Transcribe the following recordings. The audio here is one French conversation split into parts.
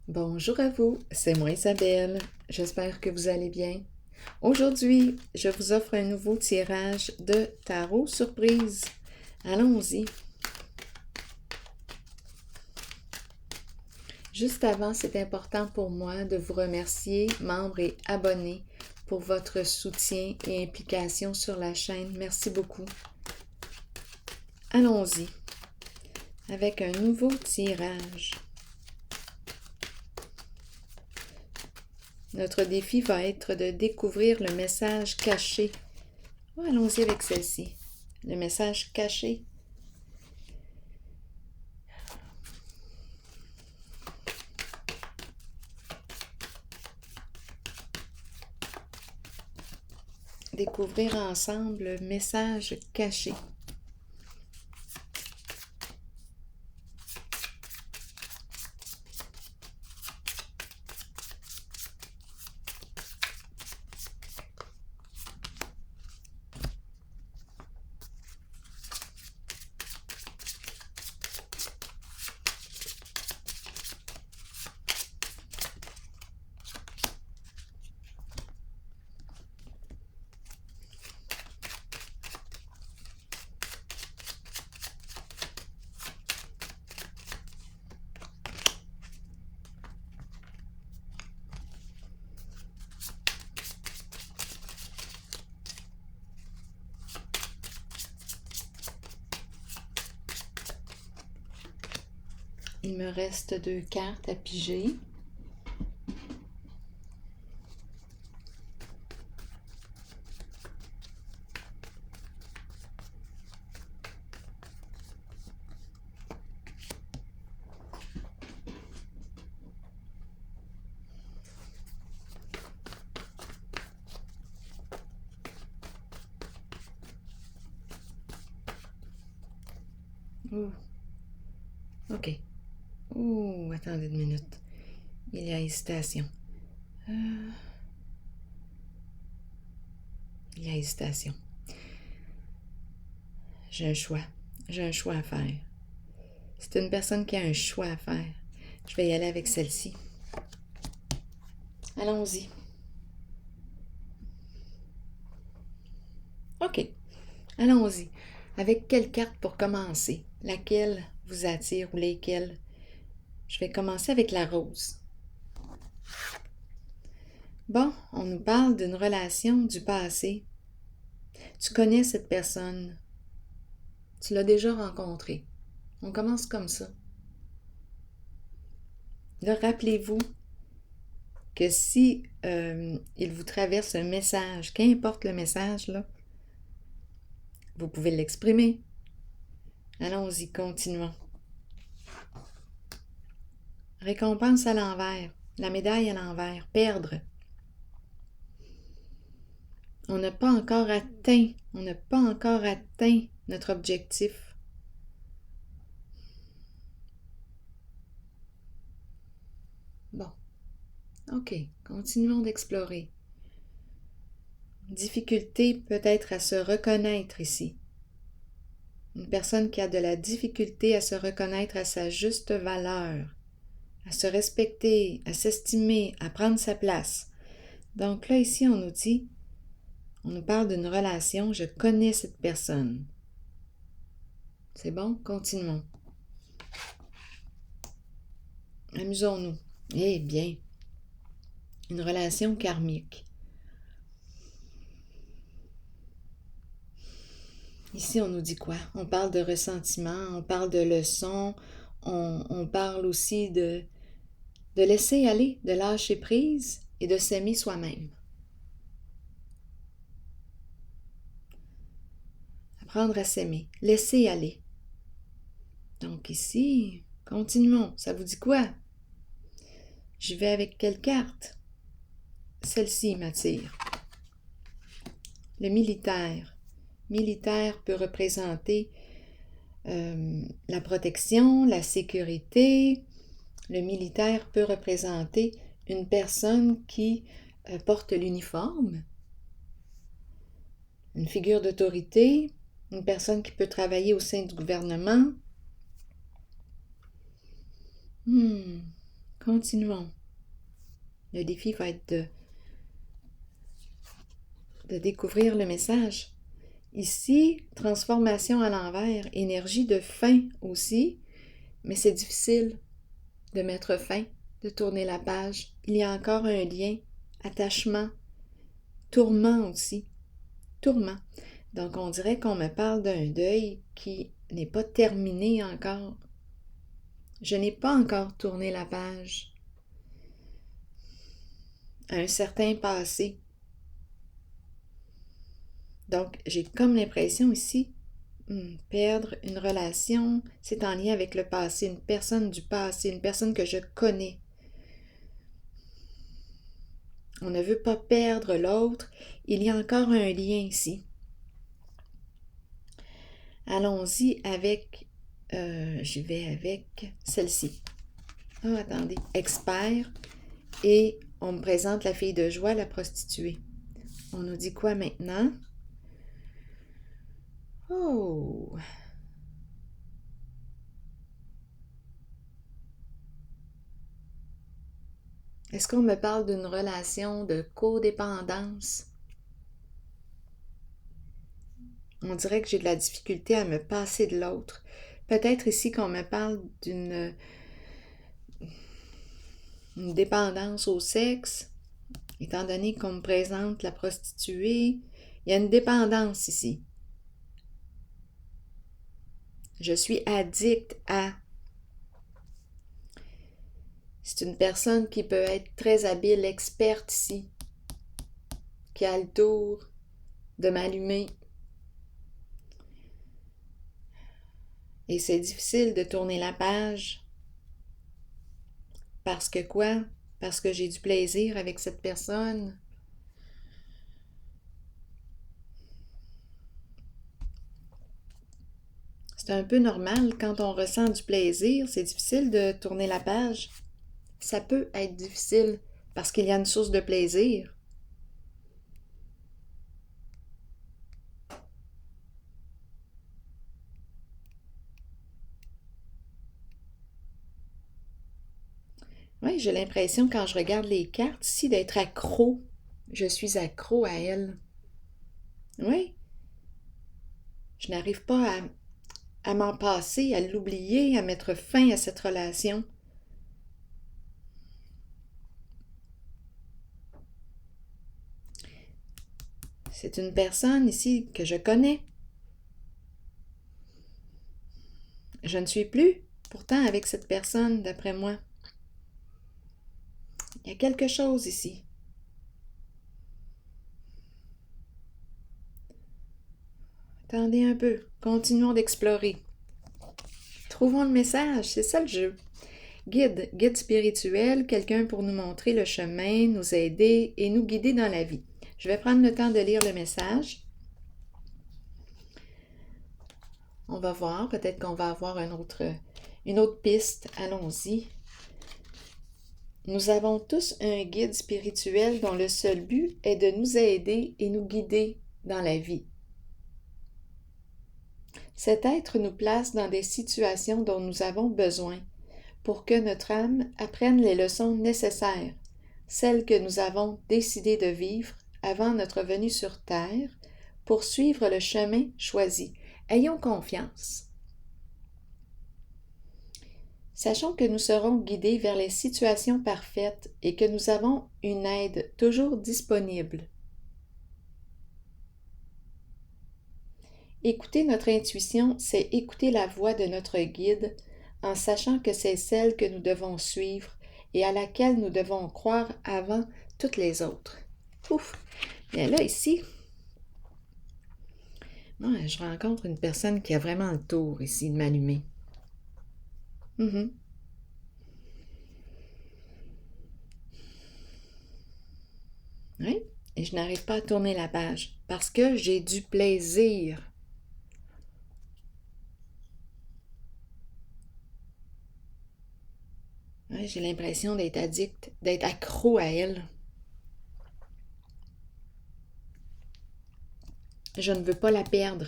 Bonjour à vous, c'est moi Isabelle. J'espère que vous allez bien. Aujourd'hui, je vous offre un nouveau tirage de tarot surprise. Allons-y. Juste avant, c'est important pour moi de vous remercier, membres et abonnés, pour votre soutien et implication sur la chaîne. Merci beaucoup. Allons-y avec un nouveau tirage. Notre défi va être de découvrir le message caché. Allons-y avec celle-ci. Le message caché. Découvrir ensemble le message caché. Il me reste 2 cartes à piger. Ouh. OK. Ouh, attendez une minute. Il y a hésitation. Il y a hésitation. J'ai un choix. J'ai un choix à faire. C'est une personne qui a un choix à faire. Je vais y aller avec celle-ci. Allons-y. OK. Allons-y. Avec quelle carte pour commencer? Laquelle vous attire ou lesquelles? Je vais commencer avec la rose. Bon, on nous parle d'une relation du passé. Tu connais cette personne. Tu l'as déjà rencontrée. On commence comme ça. Là, rappelez-vous que si il vous traverse un message, qu'importe le message, là, vous pouvez l'exprimer. Allons-y, continuons. Récompense à l'envers, la médaille à l'envers, perdre. On n'a pas encore atteint notre objectif. Bon, OK, continuons d'explorer. Difficulté peut-être à se reconnaître ici. Une personne qui a de la difficulté à se reconnaître à sa juste valeur, à se respecter, à s'estimer, à prendre sa place. Donc là, ici, on nous parle d'une relation, je connais cette personne. C'est bon? Continuons. Amusons-nous. Eh bien, une relation karmique. Ici, on nous dit quoi? On parle de ressentiment, on parle de leçons, on parle aussi de laisser aller, de lâcher prise et de s'aimer soi-même. Apprendre à s'aimer, laisser aller. Donc ici, continuons. Ça vous dit quoi? Je vais avec quelle carte? Celle-ci m'attire. Le militaire. Militaire peut représenter la protection, la sécurité. Le militaire peut représenter une personne qui porte l'uniforme, une figure d'autorité, une personne qui peut travailler au sein du gouvernement. Continuons. Le défi va être de découvrir le message. Ici, transformation à l'envers, énergie de fin aussi, mais c'est difficile de mettre fin, de tourner la page. Il y a encore un lien, attachement, tourment aussi, tourment. Donc on dirait qu'on me parle d'un deuil qui n'est pas terminé encore. Je n'ai pas encore tourné la page à un certain passé. Donc, j'ai comme l'impression ici, perdre une relation, c'est en lien avec le passé, une personne du passé, une personne que je connais. On ne veut pas perdre l'autre, il y a encore un lien ici. Allons-y avec, j'y vais avec celle-ci. Ah, attendez, expert, et on me présente la fille de joie, la prostituée. On nous dit quoi maintenant? Oh! Est-ce qu'on me parle d'une relation de codépendance? On dirait que j'ai de la difficulté à me passer de l'autre. Peut-être ici qu'on me parle d'une dépendance au sexe, étant donné qu'on me présente la prostituée. Il y a une dépendance ici. Je suis addict à. C'est une personne qui peut être très habile, experte ici, qui a le tour de m'allumer. Et c'est difficile de tourner la page. Parce que quoi? Parce que j'ai du plaisir avec cette personne. C'est un peu normal quand on ressent du plaisir, c'est difficile de tourner la page. Ça peut être difficile parce qu'il y a une source de plaisir. Oui, j'ai l'impression quand je regarde les cartes ici d'être accro. Je suis accro à elle. Oui, je n'arrive pas à m'en passer, à l'oublier, à mettre fin à cette relation. C'est une personne ici que je connais. Je ne suis plus pourtant avec cette personne, d'après moi. Il y a quelque chose ici. Attendez un peu, continuons d'explorer. Trouvons le message, c'est ça le jeu. Guide spirituel, quelqu'un pour nous montrer le chemin, nous aider et nous guider dans la vie. Je vais prendre le temps de lire le message. On va voir, peut-être qu'on va avoir une autre piste. Allons-y. Nous avons tous un guide spirituel dont le seul but est de nous aider et nous guider dans la vie. Cet être nous place dans des situations dont nous avons besoin pour que notre âme apprenne les leçons nécessaires, celles que nous avons décidé de vivre avant notre venue sur Terre, pour suivre le chemin choisi. Ayons confiance. Sachons que nous serons guidés vers les situations parfaites et que nous avons une aide toujours disponible. Écouter notre intuition, c'est écouter la voix de notre guide en sachant que c'est celle que nous devons suivre et à laquelle nous devons croire avant toutes les autres. Ouf! Bien là, ici, je rencontre une personne qui a vraiment le tour ici de m'allumer. Oui, et je n'arrive pas à tourner la page parce que j'ai du plaisir. Ouais, j'ai l'impression d'être addict, d'être accro à elle. Je ne veux pas la perdre.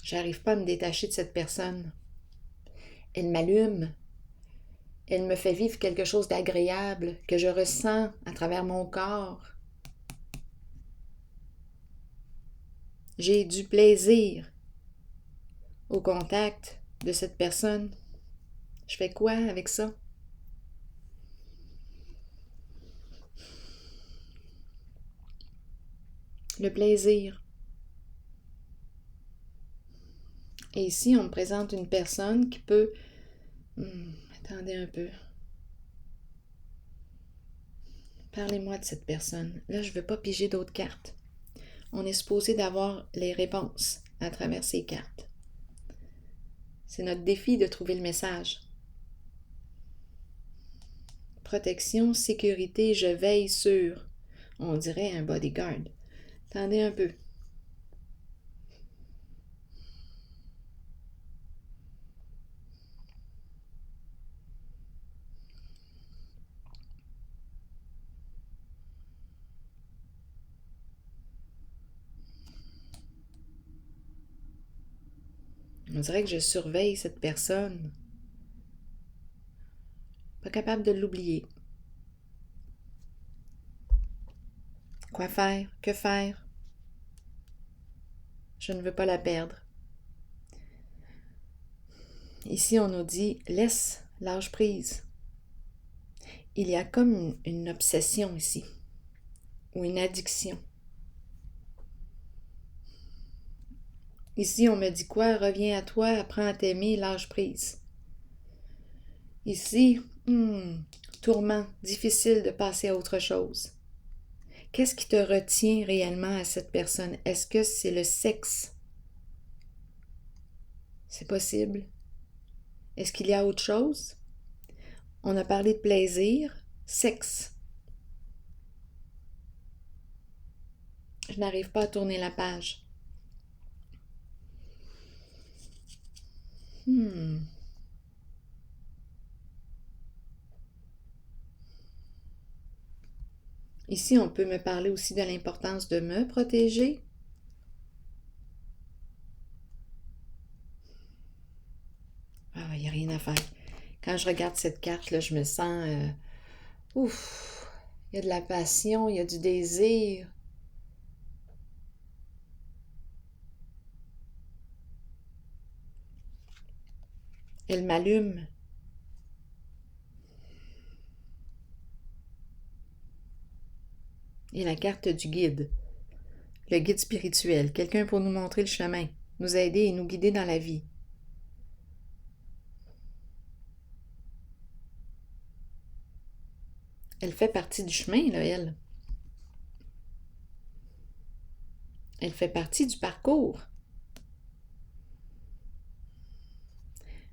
J'arrive pas à me détacher de cette personne. Elle m'allume. Elle me fait vivre quelque chose d'agréable que je ressens à travers mon corps. J'ai du plaisir au contact de cette personne. Je fais quoi avec ça? Le plaisir. Et ici, on me présente une personne qui peut... attendez un peu. Parlez-moi de cette personne. Là, je ne veux pas piger d'autres cartes. On est supposé d'avoir les réponses à travers ces cartes. C'est notre défi de trouver le message. Protection, sécurité, je veille sur. On dirait un bodyguard. Attendez un peu. On dirait que je surveille cette personne. Pas capable de l'oublier. Quoi faire? Que faire? Je ne veux pas la perdre. Ici, on nous dit « laisse, lâche prise ». Il y a comme une obsession ici, ou une addiction. Ici, on me dit quoi? Reviens à toi, apprends à t'aimer, lâche prise. Ici, tourment, difficile de passer à autre chose. Qu'est-ce qui te retient réellement à cette personne? Est-ce que c'est le sexe? C'est possible. Est-ce qu'il y a autre chose? On a parlé de plaisir, sexe. Je n'arrive pas à tourner la page. Ici, on peut me parler aussi de l'importance de me protéger. Ah, il n'y a rien à faire. Quand je regarde cette carte-là, je me sens... ouf! Il y a de la passion, il y a du désir. Elle m'allume. Et la carte du guide. Le guide spirituel. Quelqu'un pour nous montrer le chemin, nous aider et nous guider dans la vie. Elle fait partie du chemin, là, elle. Elle fait partie du parcours.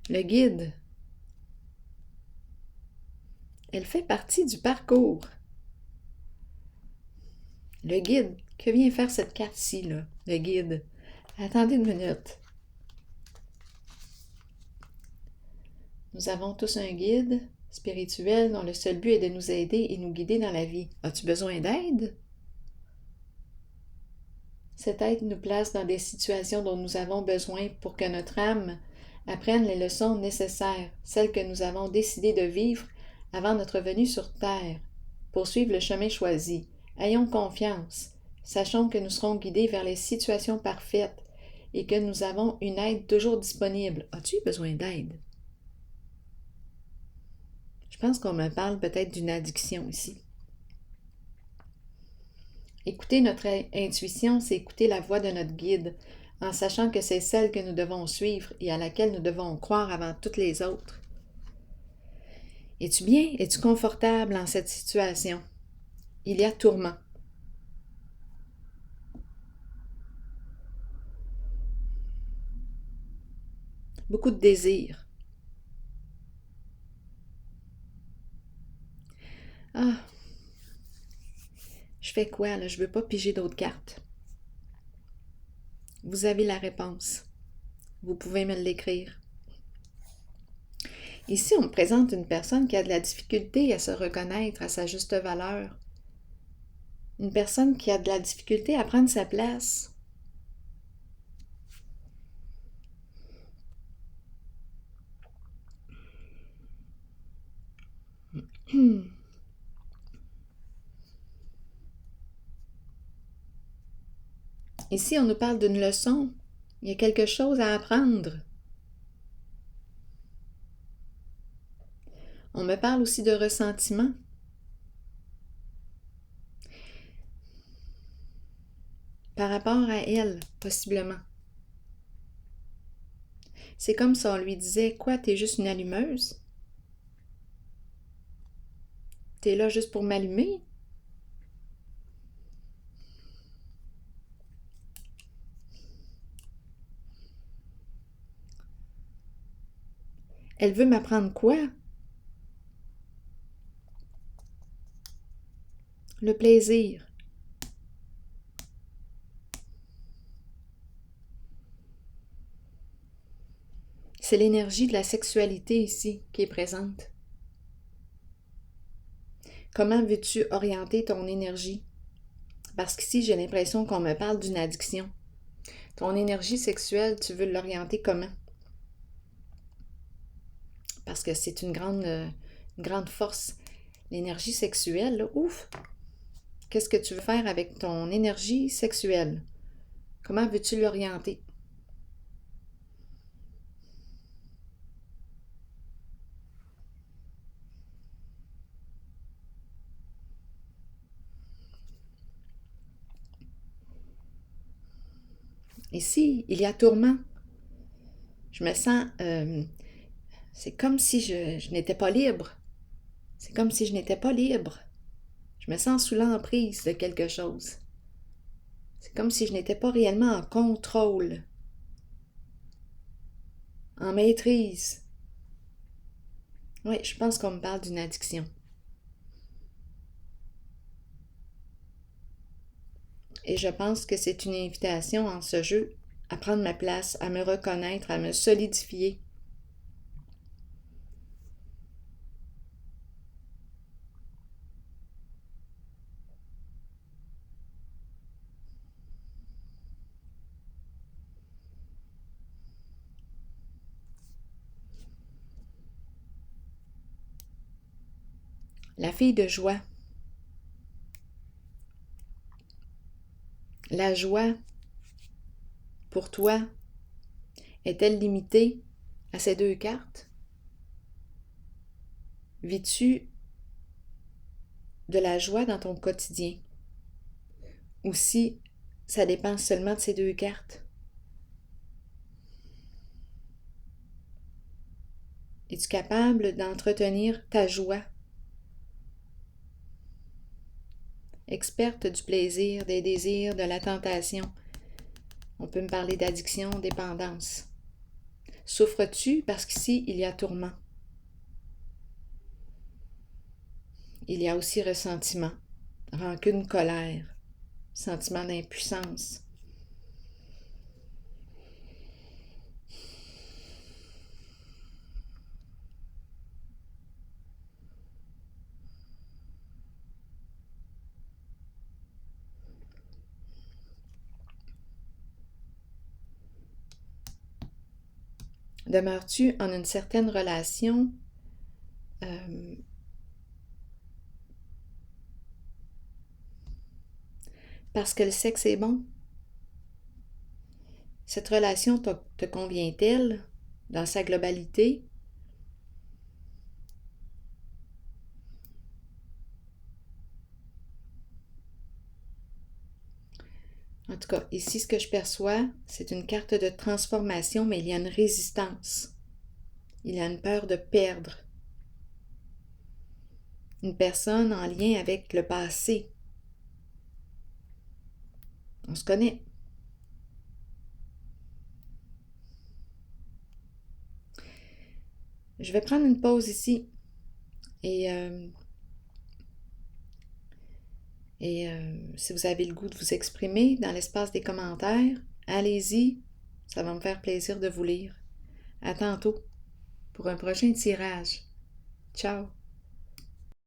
Le guide. Elle fait partie du parcours. Le guide. Que vient faire cette carte-ci, là? Le guide. Attendez une minute. Nous avons tous un guide spirituel dont le seul but est de nous aider et nous guider dans la vie. As-tu besoin d'aide? Cette aide nous place dans des situations dont nous avons besoin pour que notre âme apprenne les leçons nécessaires, celles que nous avons décidé de vivre avant notre venue sur Terre, pour suivre le chemin choisi. Ayons confiance, sachons que nous serons guidés vers les situations parfaites et que nous avons une aide toujours disponible. As-tu besoin d'aide? Je pense qu'on me parle peut-être d'une addiction ici. Écouter notre intuition, c'est écouter la voix de notre guide, en sachant que c'est celle que nous devons suivre et à laquelle nous devons croire avant toutes les autres. Es-tu bien? Es-tu confortable en cette situation? Il y a tourment. Beaucoup de désir. Ah! Je fais quoi, là? Je ne veux pas piger d'autres cartes. Vous avez la réponse. Vous pouvez me l'écrire. Ici, on me présente une personne qui a de la difficulté à se reconnaître à sa juste valeur. Une personne qui a de la difficulté à prendre sa place. Ici, on nous parle d'une leçon. Il y a quelque chose à apprendre. On me parle aussi de ressentiment. Par rapport à elle, possiblement. C'est comme si on lui disait « Quoi, t'es juste une allumeuse? T'es là juste pour m'allumer? » Elle veut m'apprendre quoi? Le plaisir. C'est l'énergie de la sexualité ici qui est présente. Comment veux-tu orienter ton énergie? Parce qu'ici, j'ai l'impression qu'on me parle d'une addiction. Ton énergie sexuelle, tu veux l'orienter comment? Parce que c'est une grande force. L'énergie sexuelle, là, ouf! Qu'est-ce que tu veux faire avec ton énergie sexuelle? Comment veux-tu l'orienter? Ici, il y a tourment. Je me sens... c'est comme si je n'étais pas libre. C'est comme si je n'étais pas libre. Je me sens sous l'emprise de quelque chose. C'est comme si je n'étais pas réellement en contrôle, en maîtrise. Oui, je pense qu'on me parle d'une addiction. Et je pense que c'est une invitation en ce jeu à prendre ma place, à me reconnaître, à me solidifier. La fille de joie. La joie, pour toi, est-elle limitée à ces 2 cartes? Vis-tu de la joie dans ton quotidien? Ou si ça dépend seulement de ces 2 cartes? Es-tu capable d'entretenir ta joie? Experte du plaisir, des désirs, de la tentation. On peut me parler d'addiction, dépendance. Souffres-tu parce qu'ici, il y a tourment? Il y a aussi ressentiment, rancune, colère, sentiment d'impuissance. Demeures-tu en une certaine relation parce que le sexe est bon? Cette relation te convient-elle dans sa globalité? En tout cas, ici, ce que je perçois, c'est une carte de transformation, mais il y a une résistance. Il y a une peur de perdre. Une personne en lien avec le passé. On se connaît. Je vais prendre une pause ici et si vous avez le goût de vous exprimer dans l'espace des commentaires, allez-y, ça va me faire plaisir de vous lire. À tantôt pour un prochain tirage. Ciao!